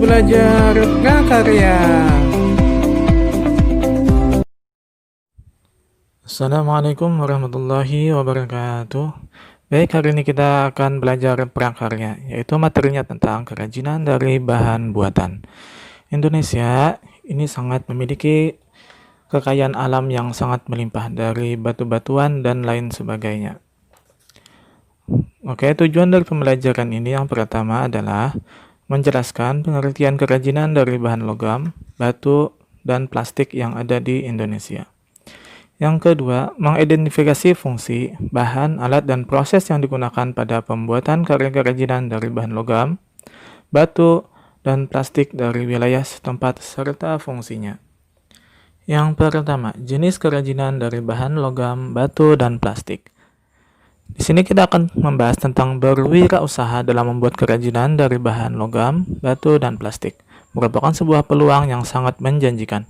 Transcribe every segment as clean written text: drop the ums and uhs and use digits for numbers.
belajar prakarya. Assalamualaikum warahmatullahi wabarakatuh. Baik, hari ini kita akan belajar prakarya, yaitu materinya tentang kerajinan dari bahan buatan. Indonesia ini sangat memiliki kekayaan alam yang sangat melimpah dari batu-batuan dan lain sebagainya. Oke, tujuan dari pembelajaran ini yang pertama adalah menjelaskan pengertian kerajinan dari bahan logam, batu, dan plastik yang ada di Indonesia. Yang kedua, mengidentifikasi fungsi, bahan, alat, dan proses yang digunakan pada pembuatan karya kerajinan dari bahan logam, batu, dan plastik dari wilayah setempat serta fungsinya. Yang pertama, jenis kerajinan dari bahan logam, batu, dan plastik. Di sini kita akan membahas tentang berwirausaha dalam membuat kerajinan dari bahan logam, batu, dan plastik. Merupakan sebuah peluang yang sangat menjanjikan.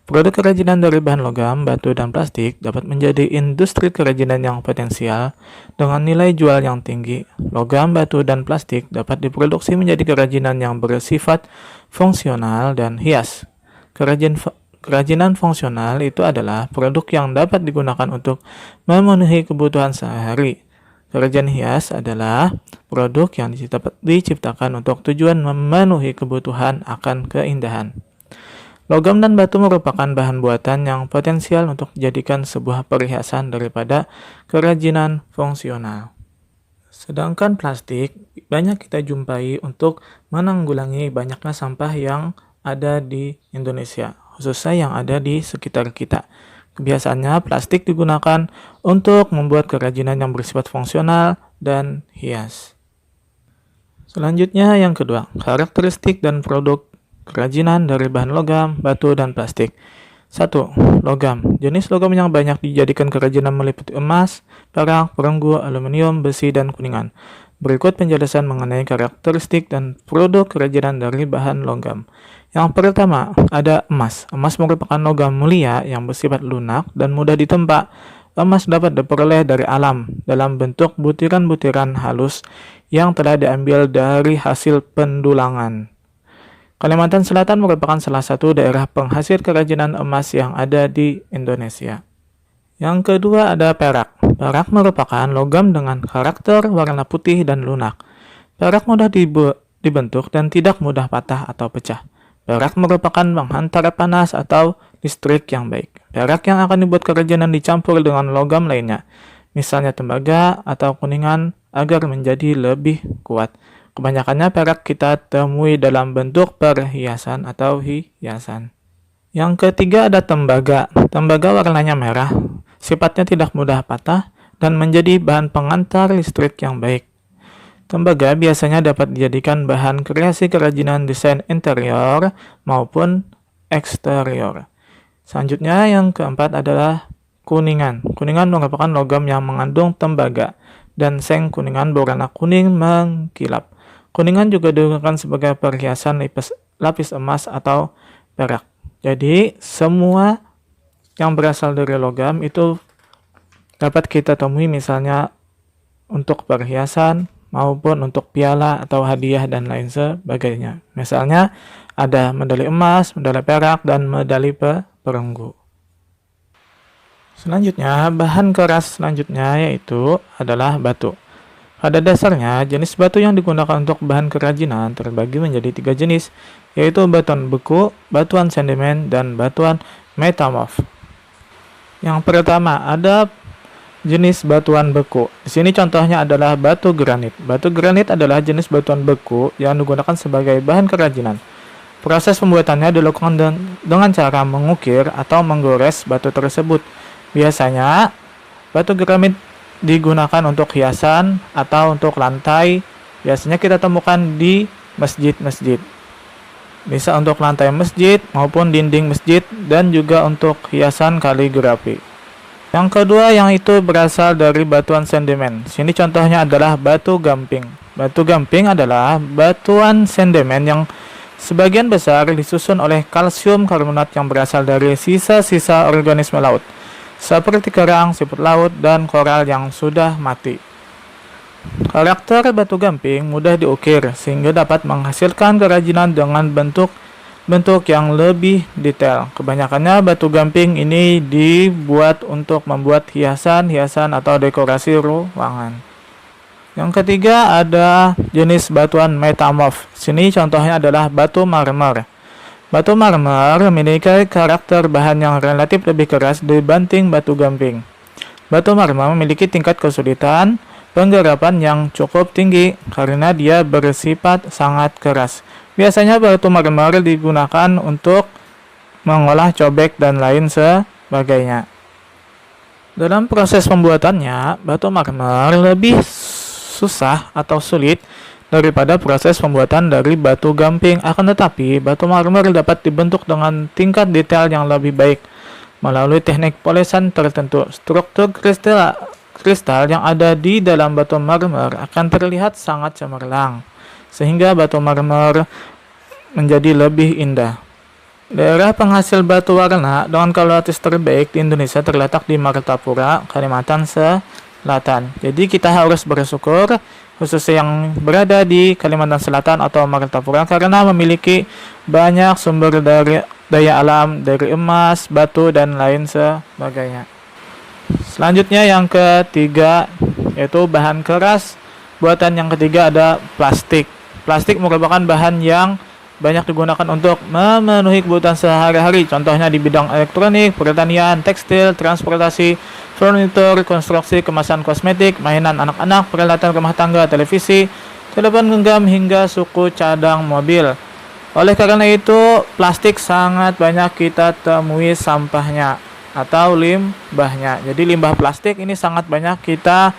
Produk kerajinan dari bahan logam, batu, dan plastik dapat menjadi industri kerajinan yang potensial dengan nilai jual yang tinggi. Logam, batu, dan plastik dapat diproduksi menjadi kerajinan yang bersifat fungsional dan hias. Kerajinan fungsional itu adalah produk yang dapat digunakan untuk memenuhi kebutuhan sehari. Kerajinan hias adalah produk yang diciptakan untuk tujuan memenuhi kebutuhan akan keindahan. Logam dan batu merupakan bahan buatan yang potensial untuk dijadikan sebuah perhiasan daripada kerajinan fungsional. Sedangkan plastik banyak kita jumpai untuk menanggulangi banyaknya sampah yang ada di Indonesia, khususnya yang ada di sekitar kita. Biasanya plastik digunakan untuk membuat kerajinan yang bersifat fungsional dan hias. Selanjutnya yang kedua, karakteristik dan produk kerajinan dari bahan logam, batu, dan plastik. 1. Logam. Jenis logam yang banyak dijadikan kerajinan meliputi emas, perak, perunggu, aluminium, besi, dan kuningan. Berikut penjelasan mengenai karakteristik dan produk kerajinan dari bahan logam. Yang pertama, ada emas. Emas merupakan logam mulia yang bersifat lunak dan mudah ditempa. Emas dapat diperoleh dari alam dalam bentuk butiran-butiran halus yang telah diambil dari hasil pendulangan. Kalimantan Selatan merupakan salah satu daerah penghasil kerajinan emas yang ada di Indonesia. Yang kedua ada perak. Perak merupakan logam dengan karakter warna putih dan lunak. Perak mudah dibentuk dan tidak mudah patah atau pecah. Perak merupakan penghantar panas atau listrik yang baik. Perak yang akan dibuat kerajinan dicampur dengan logam lainnya, misalnya tembaga atau kuningan agar menjadi lebih kuat. Kebanyakannya perak kita temui dalam bentuk perhiasan atau hiasan. Yang ketiga ada tembaga. Tembaga warnanya merah, sifatnya tidak mudah patah, dan menjadi bahan pengantar listrik yang baik. Tembaga biasanya dapat dijadikan bahan kreasi kerajinan desain interior maupun eksterior. Selanjutnya yang keempat adalah kuningan. Kuningan merupakan logam yang mengandung tembaga, dan seng kuningan berwarna kuning mengkilap. Kuningan juga digunakan sebagai perhiasan lapis emas atau perak. Jadi, semua yang berasal dari logam itu dapat kita temui misalnya untuk perhiasan maupun untuk piala atau hadiah dan lain sebagainya. Misalnya ada medali emas, medali perak, dan medali perunggu. Selanjutnya, bahan keras selanjutnya yaitu adalah batu. Pada dasarnya, jenis batu yang digunakan untuk bahan kerajinan terbagi menjadi 3 jenis, yaitu batuan beku, batuan sedimen, dan batuan metamorf. Yang pertama ada jenis batuan beku. Di sini contohnya adalah batu granit. Batu granit adalah jenis batuan beku yang digunakan sebagai bahan kerajinan. Proses pembuatannya dilakukan dengan cara mengukir atau menggores batu tersebut. Biasanya, batu granit digunakan untuk hiasan atau untuk lantai. Biasanya kita temukan di masjid-masjid. Bisa untuk lantai masjid maupun dinding masjid dan juga untuk hiasan kaligrafi. Yang kedua yang itu berasal dari batuan sedimen. Sini contohnya adalah batu gamping. Batu gamping adalah batuan sedimen yang sebagian besar disusun oleh kalsium karbonat yang berasal dari sisa-sisa organisme laut, seperti kerang, siput laut, dan koral yang sudah mati. Karakter batu gamping mudah diukir sehingga dapat menghasilkan kerajinan dengan bentuk yang lebih detail. Kebanyakannya batu gamping ini dibuat untuk membuat hiasan-hiasan atau dekorasi ruangan. Yang ketiga ada jenis batuan metamorf. Sini contohnya adalah batu marmer. Batu marmer memiliki karakter bahan yang relatif lebih keras dibanding batu gamping. Batu marmer memiliki tingkat kesulitan penggarapan yang cukup tinggi karena dia bersifat sangat keras. Biasanya batu marmer digunakan untuk mengolah cobek dan lain sebagainya. Dalam proses pembuatannya, batu marmer lebih susah atau sulit daripada proses pembuatan dari batu gamping. Akan tetapi, batu marmer dapat dibentuk dengan tingkat detail yang lebih baik melalui teknik polesan tertentu. Struktur kristal yang ada di dalam batu marmer akan terlihat sangat cemerlang, sehingga batu marmer menjadi lebih indah. Daerah penghasil batu warna dengan kualitas terbaik di Indonesia terletak di Martapura, Kalimantan Selatan. Jadi kita harus bersyukur khususnya yang berada di Kalimantan Selatan atau Martapura karena memiliki banyak sumber daya alam dari emas, batu, dan lain sebagainya. Selanjutnya yang ketiga yaitu bahan keras. Buatan yang ketiga ada plastik. Plastik merupakan bahan yang banyak digunakan untuk memenuhi kebutuhan sehari-hari. Contohnya di bidang elektronik, pertanian, tekstil, transportasi, furnitur, konstruksi, kemasan kosmetik, mainan anak-anak, peralatan rumah tangga, televisi, telepon genggam, hingga suku cadang mobil. Oleh karena itu, plastik sangat banyak kita temui sampahnya atau limbahnya. Jadi limbah plastik ini sangat banyak kita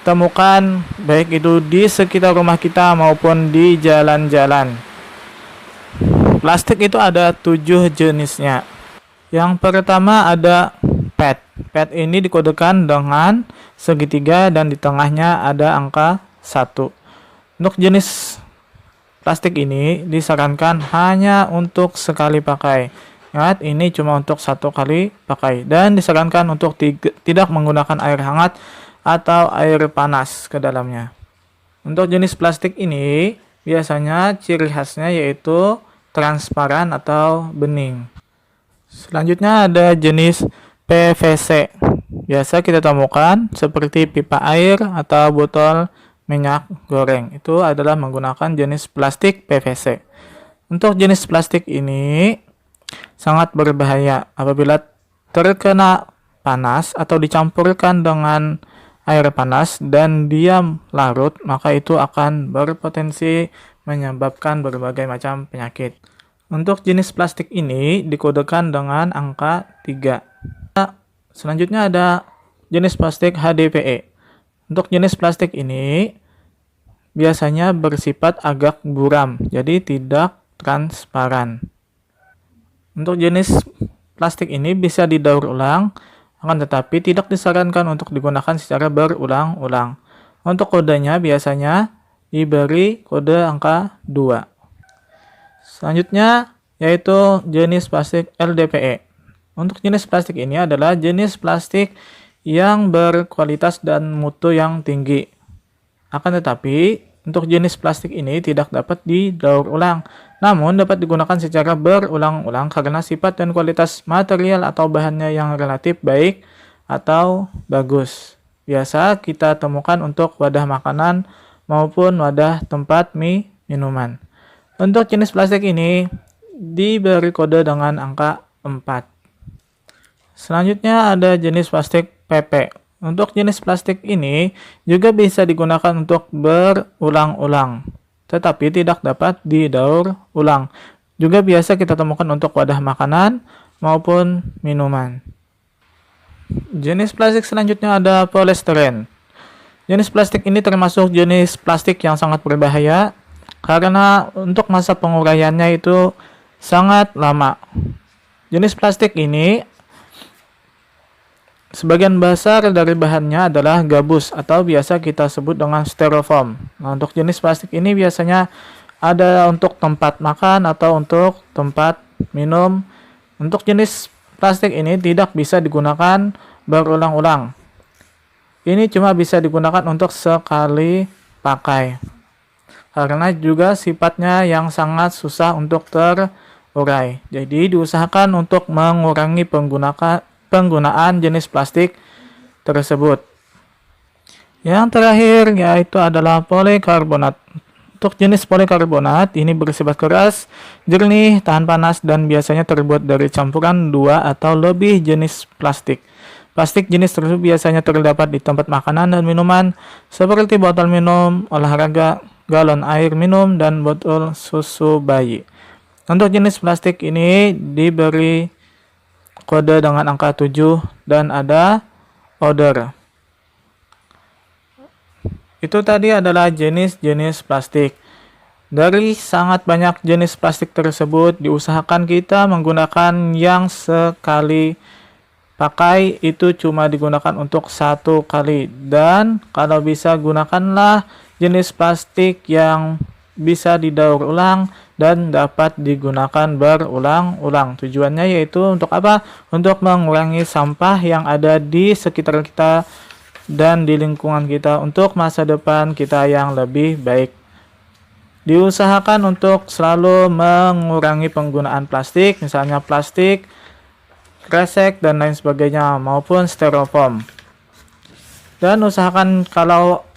temukan baik itu di sekitar rumah kita maupun di jalan-jalan. Plastik itu ada 7 jenisnya. Yang pertama ada PET. PET ini dikodekan dengan segitiga dan di tengahnya ada angka 1. Untuk jenis plastik ini disarankan hanya untuk sekali pakai. Ingat, ini cuma untuk 1 kali pakai dan disarankan untuk tidak menggunakan air hangat atau air panas ke dalamnya. Untuk jenis plastik ini biasanya ciri khasnya yaitu transparan atau bening. Selanjutnya ada jenis PVC. Biasa kita temukan seperti pipa air atau botol minyak goreng. Itu adalah menggunakan jenis plastik PVC. Untuk jenis plastik ini sangat berbahaya apabila terkena panas atau dicampurkan dengan air panas dan diam larut, maka itu akan berpotensi menyebabkan berbagai macam penyakit. Untuk jenis plastik ini dikodekan dengan angka 3. Selanjutnya ada jenis plastik HDPE. Untuk jenis plastik ini biasanya bersifat agak buram, jadi tidak transparan. Untuk jenis plastik ini bisa didaur ulang, akan tetapi tidak disarankan untuk digunakan secara berulang-ulang. Untuk kodenya biasanya diberi kode angka 2. Selanjutnya yaitu jenis plastik LDPE. Untuk jenis plastik ini adalah jenis plastik yang berkualitas dan mutu yang tinggi. Akan tetapi untuk jenis plastik ini tidak dapat didaur ulang, namun dapat digunakan secara berulang-ulang karena sifat dan kualitas material atau bahannya yang relatif baik atau bagus. Biasa kita temukan untuk wadah makanan maupun wadah tempat minuman. Untuk jenis plastik ini diberi kode dengan angka 4. Selanjutnya ada jenis plastik PP. Untuk jenis plastik ini juga bisa digunakan untuk berulang-ulang, tetapi tidak dapat didaur ulang. Juga biasa kita temukan untuk wadah makanan maupun minuman. Jenis plastik selanjutnya ada polystyrene. Jenis plastik ini termasuk jenis plastik yang sangat berbahaya karena untuk masa penguraiannya itu sangat lama. Jenis plastik ini sebagian besar dari bahannya adalah gabus atau biasa kita sebut dengan styrofoam. Nah, untuk jenis plastik ini biasanya ada untuk tempat makan atau untuk tempat minum. Untuk jenis plastik ini tidak bisa digunakan berulang-ulang. ini cuma bisa digunakan untuk sekali pakai. Karena juga sifatnya yang sangat susah untuk terurai. Jadi diusahakan untuk mengurangi penggunaan jenis plastik tersebut. Yang terakhir yaitu adalah polikarbonat. Untuk jenis polikarbonat ini bersifat keras, jernih, tahan panas, dan biasanya terbuat dari campuran 2 atau lebih jenis plastik. Plastik jenis tersebut biasanya terdapat di tempat makanan dan minuman seperti botol minum, olahraga, galon air minum, dan botol susu bayi. Untuk jenis plastik ini diberi kode dengan angka 7 dan ada odor. Itu tadi adalah jenis-jenis plastik. Dari sangat banyak jenis plastik tersebut, diusahakan kita menggunakan yang sekali pakai, itu cuma digunakan untuk 1 kali. Dan kalau bisa gunakanlah jenis plastik yang bisa didaur ulang dan dapat digunakan berulang-ulang. Tujuannya yaitu untuk apa? Untuk mengurangi sampah yang ada di sekitar kita dan di lingkungan kita untuk masa depan kita yang lebih baik. Diusahakan untuk selalu mengurangi penggunaan plastik, misalnya plastik, kresek, dan lain sebagainya, maupun styrofoam. Dan usahakan kalau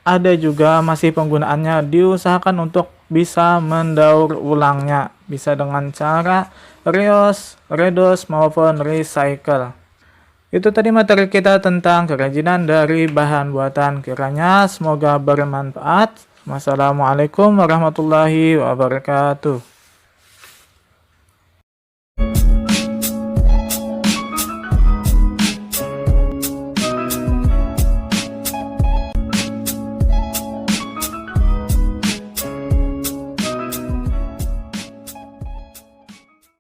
ada juga masih penggunaannya, diusahakan untuk bisa mendaur ulangnya, bisa dengan cara reuse, reduce, maupun recycle. Itu tadi materi kita tentang kerajinan dari bahan buatan. Kiranya semoga bermanfaat. Wassalamualaikum warahmatullahi wabarakatuh.